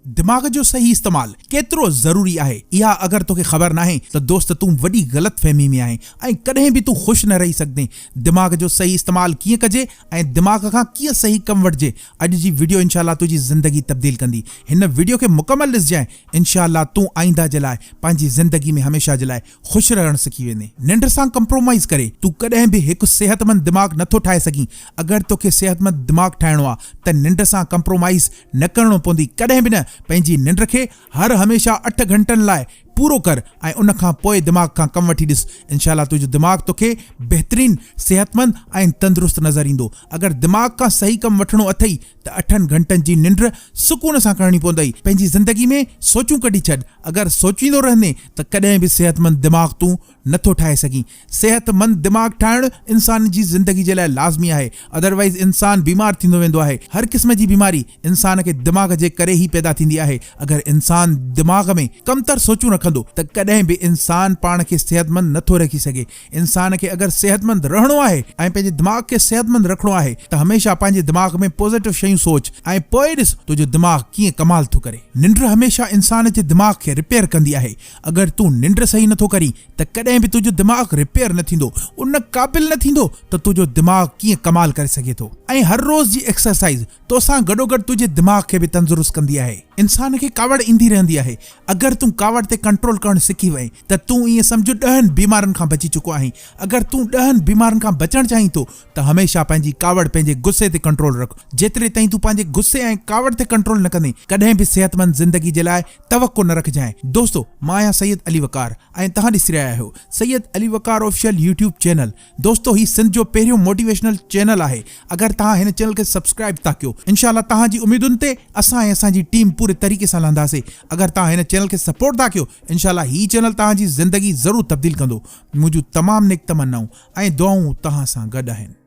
दिमाग जो सही इस्तेमाल केतिरो ज़रूरी आहे, इहा अगर तोखे ख़बर नाहे त दोस्त तूं वॾी ग़लतफ़हमी में आहे ऐं कॾहिं बि तूं ख़ुशि न रही सघंदे। दिमाग जो सही इस्तेमाल कीअं कजे ऐं दिमाग खां कीअं सही कमु वठिजे, अॼु जी वीडियो इंशाअल्लाह तुंहिंजी ज़िंदगी तब्दील कंदी। हिन वीडियो खे मुकमल ॾिसजांइ, इंशाअल्लाह तूं आईंदा जे लाइ पंहिंजी ज़िंदगी में हमेशह जे लाइ ख़ुशि रहणु सिखी वेंदे। निंड सां कंप्रोमाइज़ करे तूं कॾहिं बि हिकु सेहतमंद दिमाग़ नथो ठाहे सघीं। अगर तोखे सेहतमंद दिमाग़ ठाहिणो आहे त निंड सां कंप्रोमाइज़ न करणो पवंदी, कॾहिं बि न। पंहिंजी निंड खे हर हमेशह 8 घंटनि लाइ पूरो कर ऐं उन खां पोइ दिमाग़ खां कमु वठी ॾिस। इंशाअल्लाह तुंहिंजो दिमाग़ तोखे बहितरीन, सेहतमंद ऐं तंदुरुस्त नज़र ईंदो। अगर दिमाग़ खां सही कमु वठणो अथई त 8 घंटनि जी निंड सुकून सां करणी पवंदई। पंहिंजी ज़िंदगी में सोचूं कढी छॾ। अगर सोचींदो रहंदे त कॾहिं बि सेहतमंद दिमाग़ तूं नथो ठाहे सघीं। सेहतमंद दिमाग़ ठाहिणु इंसान जी ज़िंदगी जे लाइ लाज़मी आहे, अदरवाइज़ इंसान बीमार थींदो वेंदो आहे। हर क़िस्म जी बीमारी इंसान खे दिमाग़ जे करे ई पैदा थींदी आहे। अगर इंसान दिमाग़ में कमतर सोचूं रखंदो त कॾहिं बि इंसान पाण खे सेहतमंद नथो रखी सघे। इंसान खे अगर सेहतमंद रहणो आहे ऐं पंहिंजे दिमाग़ खे सेहतमंद रखणो आहे त हमेशह पंहिंजे दिमाग़ में पॉजिटिव शयूं सोच ऐं पोइ ॾिस तुंहिंजो दिमाग़ कीअं कमाल थो करे। निंड हमेशह इंसान जे दिमाग़ खे रिपेयर कंदी आहे। अगर तूं निंड सही नथो करी त कॾहिं बि तुंहिंजो दिमाग़ रिपेयर न थींदो, उन क़ाबिल न थींदो त तुंहिंजो दिमाग़ कीअं कमाल करे सघे थो। ऐं हर रोज़ जी एक्सरसाइज़ तोसां गॾोगॾु तुंहिंजे दिमाग़ खे बि तंदुरुस्त कंदी आहे। इंसान खे कावड़ ईंदी रहंदी आहे। अगर तूं कावड़ ते कंट्रोल करणु सिखी वएं त तूं ईअं सम्झ 10 बीमारियुनि खां बची चुको आहीं। अगर तूं 10 बीमारियुनि खां बचणु चाहीं थो त हमेशह पंहिंजी कावड़, पंहिंजे गुस्से ते कंट्रोल रख। जेतिरे ताईं तूं पंहिंजे गुस्से ऐं कावड़ ते कंट्रोल न कंदे कॾहिं बि सेहतमंद ज़िंदगी जे लाइ तवक्को न रखजांइ। दोस्तो, मां आहियां सैयद अली वकार ऐं तव्हां ॾिसी रहिया आहियो सैयद अली वकार ऑफिशियल यूट्यूब चैनल। दोस्तो, ही सिंध जो पहिरियों मोटिवेशनल चैनल आहे। अगर तव्हां हिन चैनल खे सब्सक्राइब था कयो, इंशाअल्लाह तव्हांजी उम्मीदुनि ते असां ऐं असांजी टीम पूरे तरीक़े सां लहंदासीं। अगर तव्हां हिन चैनल खे सपोर्ट था कयो, इंशाअल्लाह ही चैनल तव्हांजी ज़िंदगी ज़रूर तब्दील कंदो। मुंहिंजूं तमामु नेक तमन्नाऊं ऐं दुआऊं तव्हां सां गॾु आहिनि।